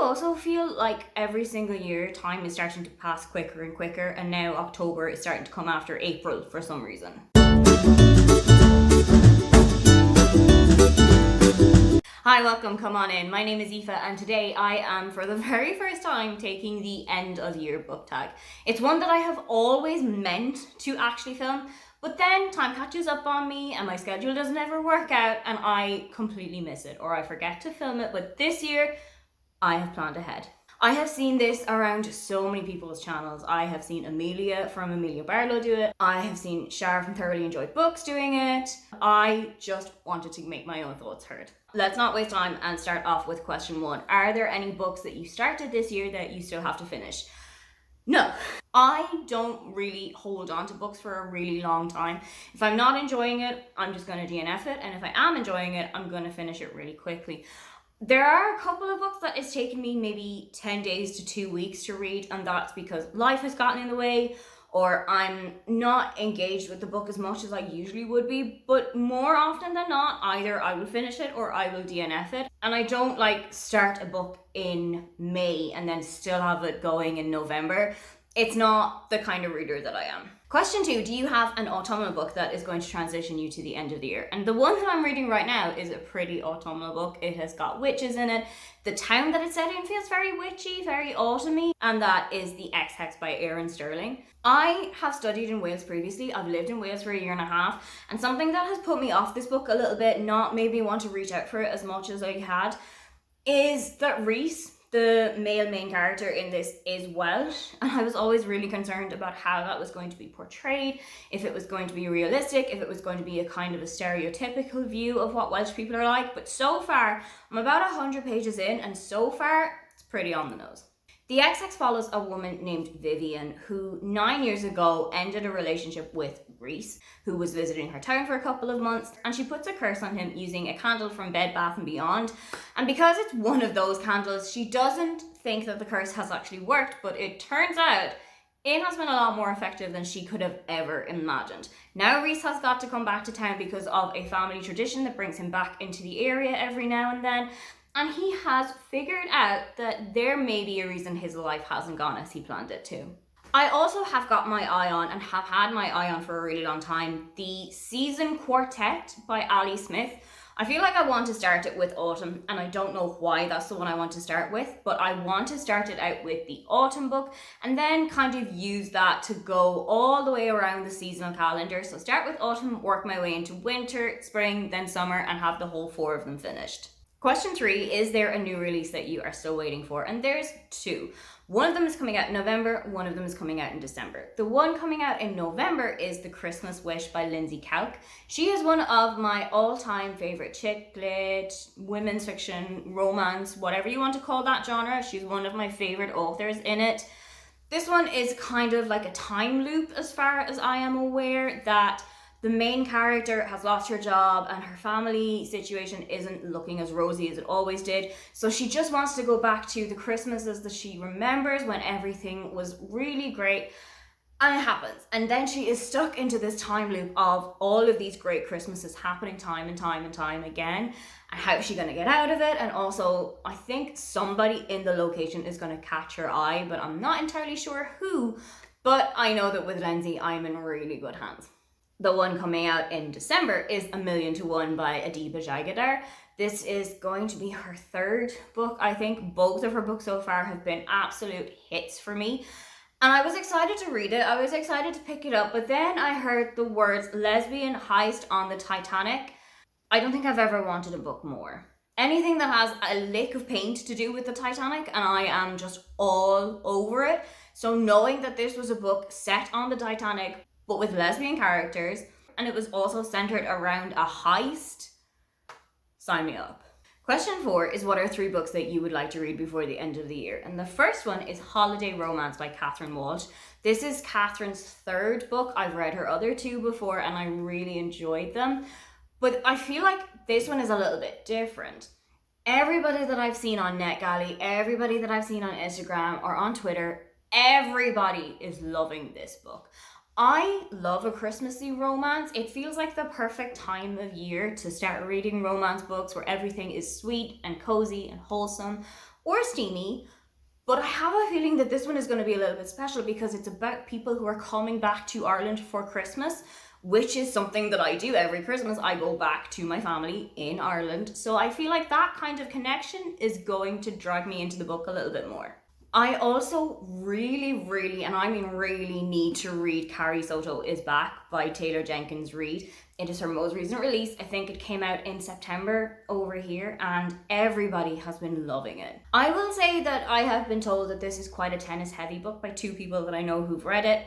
also feel like every single year time is starting to pass quicker and quicker, and now October is starting to come after April for some reason? Hi, welcome, come on in. My name is Aoife, and today I am for the very first time taking the end of year book tag. It's one that I have always meant to actually film, but then time catches up on me and my schedule doesn't ever work out and I completely miss it or I forget to film it. But this year I have planned ahead. I have seen this around so many people's channels. I have seen Amelia from Amelia Barlow do it. I have seen Charr from Thoroughly Enjoyed Books doing it. I just wanted to make my own thoughts heard. Let's not waste time and start off with question one. Are there any books that you started this year that you still have to finish? No. I don't really hold on to books for a really long time. If I'm not enjoying it, I'm just going to DNF it. And if I am enjoying it, I'm going to finish it really quickly. There are a couple of books that it's taken me maybe 10 days to 2 weeks to read, and that's because life has gotten in the way or I'm not engaged with the book as much as I usually would be. But more often than not, either I will finish it or I will DNF it. And I don't start a book in May and then still have it going in November. It's not the kind of reader that I am. Question two, do you have an Automa book that is going to transition you to the end of the year? And the one that I'm reading right now is a pretty Automa book. It has got witches in it. The town that it's set in feels very witchy, very autumny, and that is The Ex-Hex by Erin Sterling. I have studied in Wales previously. I've lived in Wales for a year and a half, and something that has put me off this book a little bit, not made me want to reach out for it as much as I had, is that Rhys, the male main character in this, is Welsh, and I was always really concerned about how that was going to be portrayed, if it was going to be realistic, if it was going to be a kind of a stereotypical view of what Welsh people are like. But so far, I'm about 100 pages in, and so far, it's pretty on the nose. The Ex-Hex follows a woman named Vivian who 9 years ago ended a relationship with Rhys, who was visiting her town for a couple of months, and she puts a curse on him using a candle from Bed Bath & Beyond. And because it's one of those candles, she doesn't think that the curse has actually worked, but it turns out it has been a lot more effective than she could have ever imagined. Now Rhys has got to come back to town because of a family tradition that brings him back into the area every now and then. And he has figured out that there may be a reason his life hasn't gone as he planned it to. I also have got my eye on, and have had my eye on for a really long time, the season Quartet by Ali Smith. I feel like I want to start it with autumn, and I don't know why that's the one I want to start with, but I want to start it out with the autumn book and then kind of use that to go all the way around the seasonal calendar. So start with autumn, work my way into winter, spring, then summer, and have the whole 4 of them finished. Question 3, is there a new release that you are still waiting for? And there's 2. One of them is coming out in November, one of them is coming out in December. The one coming out in November is The Christmas Wish by Lindsay Kalk. She is one of my all-time favorite chick lit, women's fiction, romance, whatever you want to call that genre. She's one of my favorite authors in it. This one is kind of like a time loop as far as I am aware, that the main character has lost her job and her family situation isn't looking as rosy as it always did. So she just wants to go back to the Christmases that she remembers when everything was really great. And it happens. And then she is stuck into this time loop of all of these great Christmases happening time and time and time again. And how is she going to get out of it? And also, I think somebody in the location is going to catch her eye, but I'm not entirely sure who. But I know that with Lindsay, I'm in really good hands. The one coming out in December is A Million to One by Adiba Jagadar. This is going to be her 3rd book, I think. Both of her books so far have been absolute hits for me. And I was excited to read it. I was excited to pick it up. But then I heard the words lesbian heist on the Titanic. I don't think I've ever wanted a book more. Anything that has a lick of paint to do with the Titanic, and I am just all over it. So knowing that this was a book set on the Titanic, but with lesbian characters, and it was also centered around a heist, sign me up. Question 4 is, what are 3 books that you would like to read before the end of the year? And the first one is Holiday Romance by Catherine Walsh. This is Catherine's 3rd book. I've read her other 2 before and I really enjoyed them. But I feel like this one is a little bit different. Everybody that I've seen on NetGalley, everybody that I've seen on Instagram or on Twitter, everybody is loving this book. I love a Christmassy romance. It feels like the perfect time of year to start reading romance books where everything is sweet and cozy and wholesome. or steamy, but I have a feeling that this one is going to be a little bit special because it's about people who are coming back to Ireland for Christmas, which is something that I do every Christmas. I go back to my family in Ireland. So I feel like that kind of connection is going to drag me into the book a little bit more. I also really, and I mean really, need to read Carrie Soto is Back by Taylor Jenkins Reid. It is her most recent release. I think it came out in September over here and everybody has been loving it. I will say that I have been told that this is quite a tennis heavy book by two people that I know who've read it.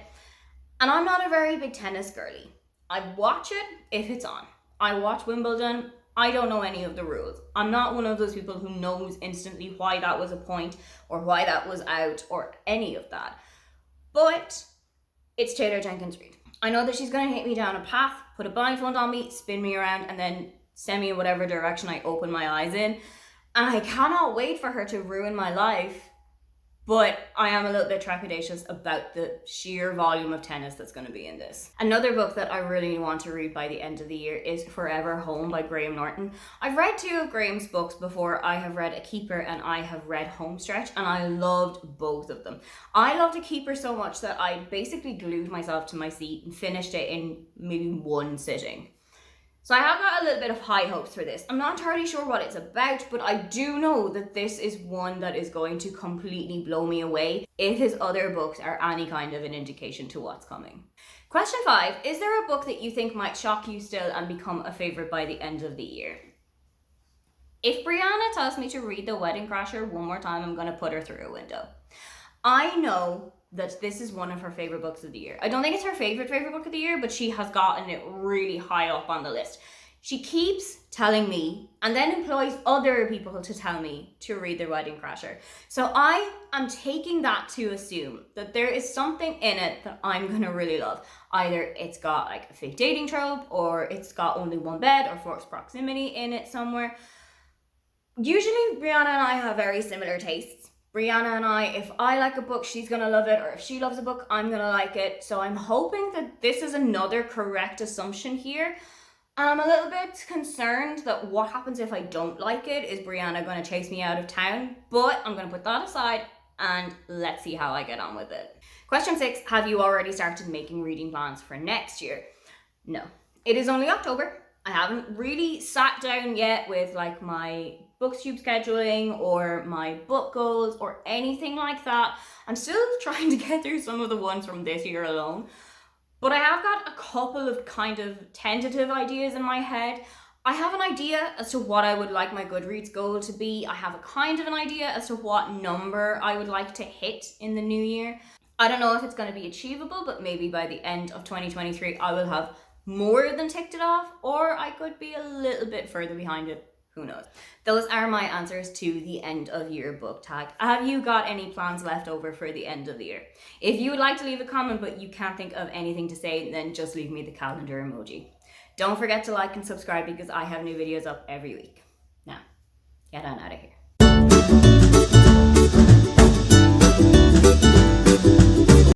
And I'm not a very big tennis girly. I watch it if it's on. I watch Wimbledon. I don't know any of the rules. I'm not one of those people who knows instantly why that was a point or why that was out or any of that. But it's Taylor Jenkins Reid. I know that she's going to hit me down a path, put a blindfold on me, spin me around, and then send me in whatever direction I open my eyes in. And I cannot wait for her to ruin my life. But I am a little bit trepidatious about the sheer volume of tennis that's going to be in this. Another book that I really want to read by the end of the year is Forever Home by Graham Norton. I've read two of Graham's books before. I have read A Keeper and I have read Homestretch, and I loved both of them. I loved A Keeper so much that I basically glued myself to my seat and finished it in maybe one sitting. So I have got a little bit of high hopes for this. I'm not entirely sure what it's about, but I do know that this is one that is going to completely blow me away if his other books are any kind of an indication to what's coming. Question 5, is there a book that you think might shock you still and become a favourite by the end of the year? If Brianna tells me to read The Wedding Crasher one more time, I'm going to put her through a window. I know that this is one of her favourite books of the year. I don't think it's her favourite book of the year, but she has gotten it really high up on the list. She keeps telling me and then employs other people to tell me to read The Wedding Crasher. So I am taking that to assume that there is something in it that I'm going to really love. Either it's got like a fake dating trope, or it's got only one bed or forced proximity in it somewhere. Usually Brianna and I have very similar tastes. Brianna and I, if I like a book, she's going to love it, or if she loves a book, I'm going to like it. So I'm hoping that this is another correct assumption here. And I'm a little bit concerned that what happens if I don't like it? Is Brianna going to chase me out of town? But I'm going to put that aside and let's see how I get on with it. Question 6, have you already started making reading plans for next year? No. It is only October. I haven't really sat down yet with like my BookTube scheduling or my book goals or anything like that. I'm still trying to get through some of the ones from this year alone. But I have got a couple of kind of tentative ideas in my head. I have an idea as to what I would like my Goodreads goal to be. I have a kind of an idea as to what number I would like to hit in the new year. I don't know if it's going to be achievable, but maybe by the end of 2023 I will have more than ticked it off, or I could be a little bit further behind it. Who knows? Those are my answers to the end of year book tag. Have you got any plans left over for the end of the year? If you would like to leave a comment but you can't think of anything to say, then just leave me the calendar emoji. Don't forget to like and subscribe because I have new videos up every week. Now, get on out of here.